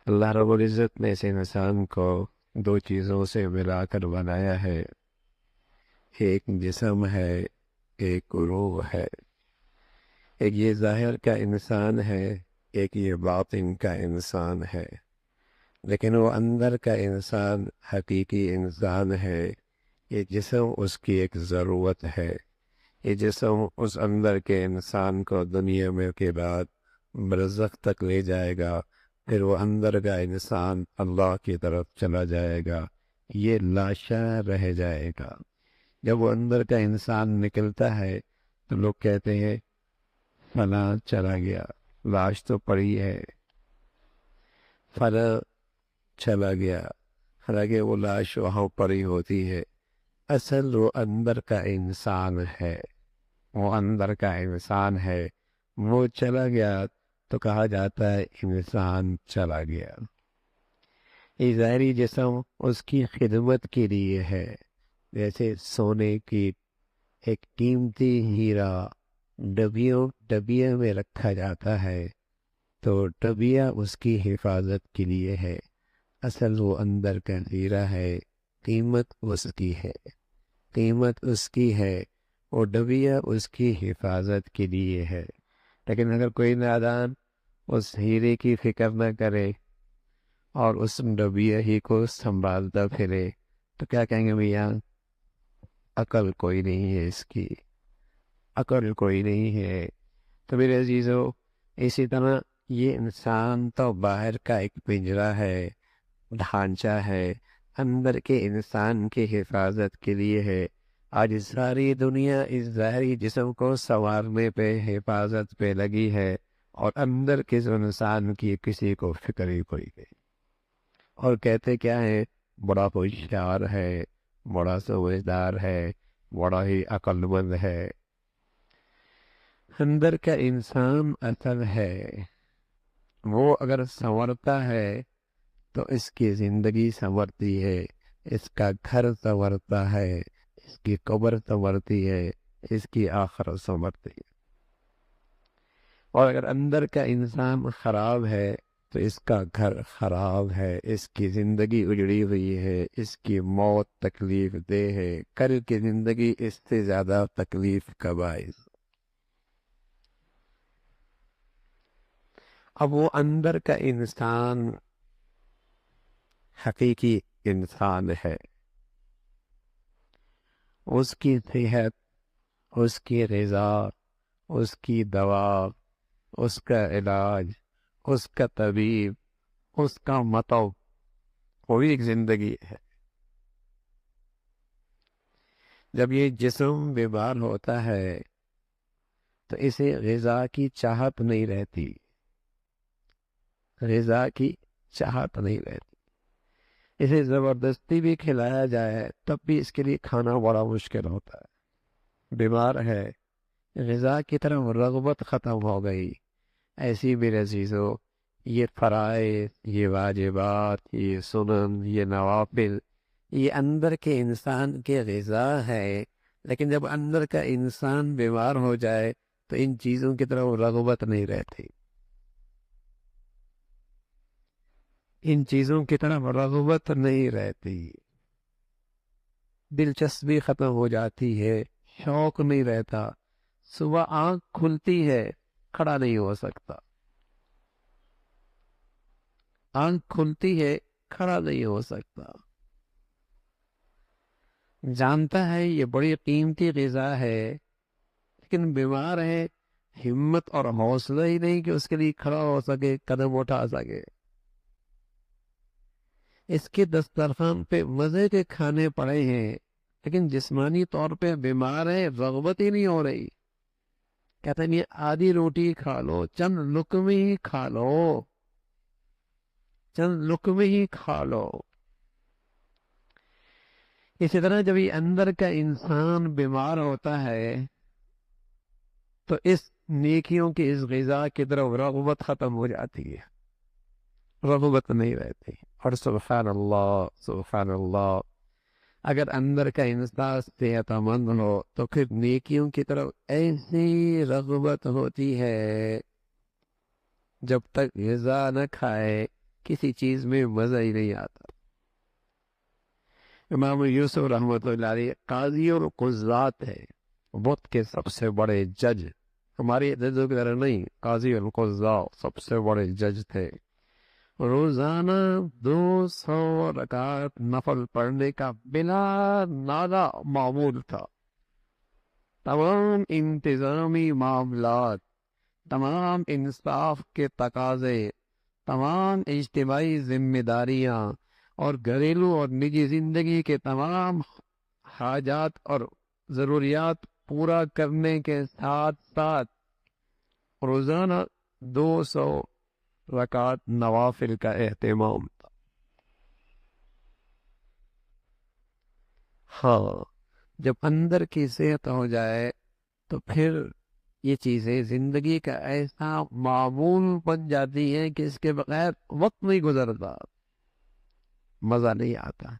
اللہ رب العزت نے اس انسان کو دو چیزوں سے ملا کر بنایا ہے، ایک جسم ہے، ایک روح ہے۔ ایک یہ ظاہر کا انسان ہے، ایک یہ باطن کا انسان ہے، لیکن وہ اندر کا انسان حقیقی انسان ہے۔ یہ جسم اس کی ایک ضرورت ہے۔ یہ جسم اس اندر کے انسان کو دنیا میں کے بعد برزخ تک لے جائے گا، پھر وہ اندر کا انسان اللہ کی طرف چلا جائے گا، یہ لاشا رہ جائے گا۔ جب وہ اندر کا انسان نکلتا ہے تو لوگ کہتے ہیں فلاں چلا گیا، لاش تو پڑی ہے، فلاں چلا گیا، حالانکہ وہ لاش وہاں پڑی ہوتی ہے۔ اصل وہ اندر کا انسان ہے، وہ اندر کا انسان ہے۔ وہ چلا گیا تو کہا جاتا ہے انسان چلا گیا۔ یہ ظاہری جسم اس کی خدمت کے لیے ہے، جیسے سونے کی ایک قیمتی ہیرا ڈبیوں میں رکھا جاتا ہے تو ڈبیا اس کی حفاظت کے لیے ہے۔ اصل وہ اندر کا ہیرا ہے، قیمت اس کی ہے، قیمت اس کی ہے، وہ ڈبیا اس کی حفاظت کے لیے ہے۔ لیکن اگر کوئی نادان اس ہیرے کی فکر نہ کرے اور اس ڈبیا ہی کو سنبھالتا پھرے تو کیا کہیں گے؟ بھیا عقل کوئی نہیں ہے، اس کی عقل کوئی نہیں ہے۔ تو میرے عزیزو، اسی طرح یہ انسان تو باہر کا ایک پنجرا ہے، ڈھانچہ ہے، اندر کے انسان کی حفاظت کے لیے ہے۔ آج ساری دنیا اس ظاہری جسم کو سنوارنے پہ، حفاظت پہ لگی ہے، اور اندر کے انسان کی کسی کو فکر ہی کوئی نہیں۔ اور کہتے کیا ہے؟ بڑا ہوشیار ہے، بڑا سمجھدار ہے، بڑا ہی عقل مند ہے۔ اندر کا انسان اصل ہے، وہ اگر سنورتا ہے تو اس کی زندگی سنورتی ہے، اس کا گھر سنورتا ہے، اس کی قبر سنورتی ہے، اس کی آخرت سنورتی ہے۔ اور اگر اندر کا انسان خراب ہے تو اس کا گھر خراب ہے، اس کی زندگی اجڑی ہوئی ہے، اس کی موت تکلیف دہ ہے، کل کی زندگی اس سے زیادہ تکلیف کا باعث۔ اب وہ اندر کا انسان حقیقی انسان ہے، اس کی صحت، اس کی غذا، اس کی دوا، اس کا علاج، اس کا طبیب، اس کا مطب، وہی ایک زندگی ہے۔ جب یہ جسم بیمار ہوتا ہے تو اسے غذا کی چاہت نہیں رہتی، غذا کی چاہت نہیں رہتی۔ اسے زبردستی بھی کھلایا جائے تب بھی اس کے لیے کھانا بڑا مشکل ہوتا ہے۔ بیمار ہے، غذا کی طرف رغبت ختم ہو گئی۔ ایسی بھی عزیزو، یہ فرائض، یہ واجبات، یہ سنن، یہ نوافل، یہ اندر کے انسان کے غذا ہے، لیکن جب اندر کا انسان بیمار ہو جائے تو ان چیزوں کی طرف رغبت نہیں رہتی، ان چیزوں کی طرف رغبت نہیں رہتی، دلچسپی ختم ہو جاتی ہے، شوق نہیں رہتا۔ صبح آنکھ کھلتی ہے، کھڑا نہیں ہو سکتا، آنکھ کھلتی ہے، کھڑا نہیں ہو سکتا۔ جانتا ہے یہ بڑی قیمتی غذا ہے، لیکن بیمار ہے، ہمت اور حوصلہ ہی نہیں کہ اس کے لیے کھڑا ہو سکے، قدم اٹھا سکے۔ اس کے دسترخوان پہ مزے کے کھانے پڑے ہیں، لیکن جسمانی طور پہ بیمار ہے، رغبت ہی نہیں ہو رہی۔ کہتے ہیں آدھی روٹی کھا لو، چند لقمے ہی کھا لو، چند لقمے ہی کھا لو۔ اسی طرح جب یہ اندر کا انسان بیمار ہوتا ہے تو اس نیکیوں کی، اس غذا کی طرف رغبت ختم ہو جاتی ہے، رغبت نہیں رہتی۔ اور سبحان اللہ، سبحان اللہ، اگر اندر کا انسان صحت مند ہو تو پھر نیکیوں کی طرف ایسی رغبت ہوتی ہے، جب تک غذا نہ کھائے کسی چیز میں مزہ ہی نہیں آتا۔ امام یوسف رحمۃ اللہ علیہ قاضی اور قضات ہے، وقت کے سب سے بڑے جج، ہماری ججوں کی طرح نہیں، قاضی اور قضات سب سے بڑے جج تھے۔ روزانہ 200 رکعت نفل پڑھنے کا بلا ناغہ معمول تھا۔ تمام انتظامی معاملات، تمام انصاف کے تقاضے، تمام اجتماعی ذمہ داریاں اور گھریلو اور نجی زندگی کے تمام حاجات اور ضروریات پورا کرنے کے ساتھ ساتھ روزانہ 200 رکعت نوافل کا اہتمام تھا۔ ہاں، جب اندر کی صحت ہو جائے تو پھر یہ چیزیں زندگی کا ایسا معمول بن جاتی ہیں کہ اس کے بغیر وقت نہیں گزرتا، مزہ نہیں آتا۔